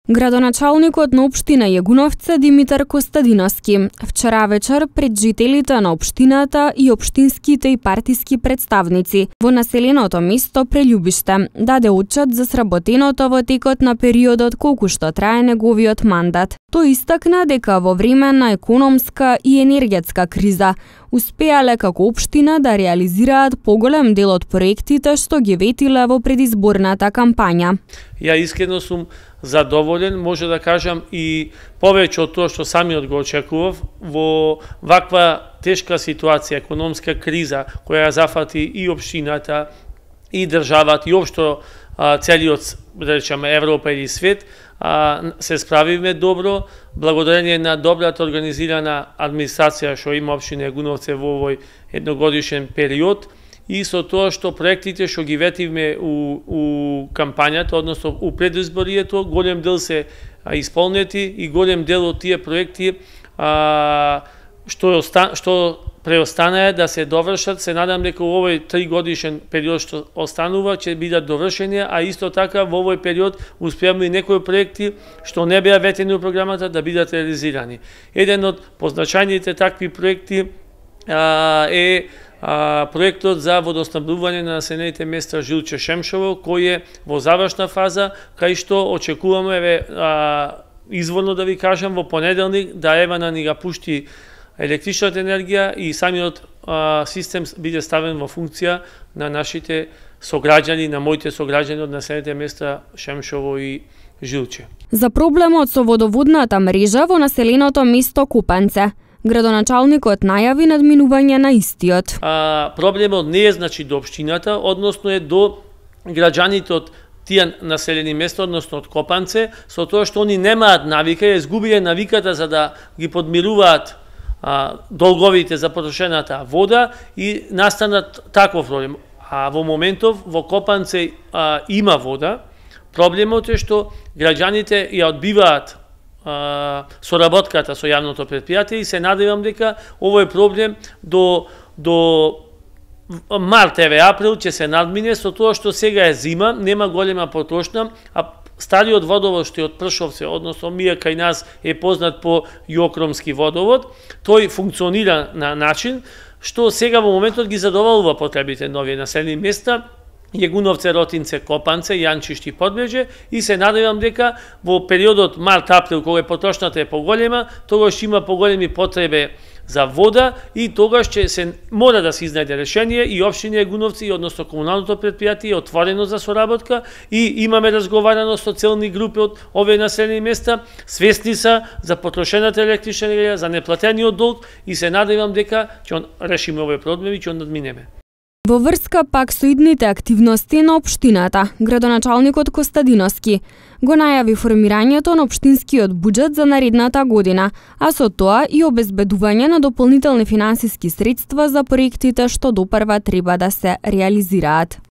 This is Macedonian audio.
Градоначалникот на општина Јагуновце Димитар Костадиновски вчера вечер пред жителите на општината и општинските и партиски представници во населеното место Прељубиште даде отчет за сработеното во текот на периодот колку што трае неговиот мандат. Тој истакна дека во време на економска и енергетска криза успеале како општина да реализираат поголем дел од проектите што ги ветиле во предизборната кампања. Ја искрено сум задоволен, може да кажам и повеќе од тоа што самиот го очекував во ваква тешка ситуација, економска криза која зафати и општината и државата и општо целиот, да речеме, Европа или свет, се справивме добро, благодарение на добрата организирана администрација што има општина Јагуновце во овој едногодишен период и со тоа што проектите што ги ветивме у кампањата, односно у предизборието, голем дел се исполнети и голем дел од тие проекти што преостанаа да се довршат. Се надам дека во овој 3-годишен период што останува ќе бидат довршени, а исто така во овој период успеавме и некои проекти што не беа ветени у програмата да бидат реализирани. Еден од позначајните такви проекти е проектот за водоснабдување на населените места Жилче Шемшово, кој е во завршна фаза, кај што очекуваме изворно да ви кажам во понеделник да Евана ни ga пушти електричната енергија и самиот систем биде ставен во функција на нашите сограѓани, на моите сограѓани од населените места Шемшово и Жилче. За проблемот со водоводната мрежа во населеното место Купанце, градоначалникот најави надминување на истиот. Проблемот не е значи до општината, односно е до граѓаните од тие населени места, односно од Копанце, со тоа што они немаат навика, изгубиле навиката за да ги подмируваат долговите за потрошената вода и настанат таков проблем. А во моментов во Копанце има вода. Проблемот е што граѓаните ја одбиваат соработката со јавното претпријатие и се надевам дека овој проблем до март, април ќе се надмине, со тоа што сега е зима, нема голема потрошна, а стариот водовод што е од Пршовце, односно мија кај нас е познат по Јокромски водовод, тој функционира на начин што сега во моментот ги задоволува потребите на овие населени места, Јагуновце, Ротинце, Копанце, Јанчишти, Подбреже и се надевам дека во периодот март-април, кога потрошната е поголема, тогаш ќе има поголеми потребе за вода и тогаш ќе се мора да се изнајде решение и општина Јагуновци и односно комуналното претпријатие е отворено за соработка и имаме разговарано со целни групи од овие населени места, свесни се за потрошената електрична енергија, за неплатениот долг и се надевам дека ќе решиме овој проблем и ќе надминеме. Во врска пак со идните активности на општината, градоначалникот Костадиновски го најави формирањето на општинскиот буџет за наредната година, а со тоа и обезбедување на дополнителни финансиски средства за проектите што допрва треба да се реализираат.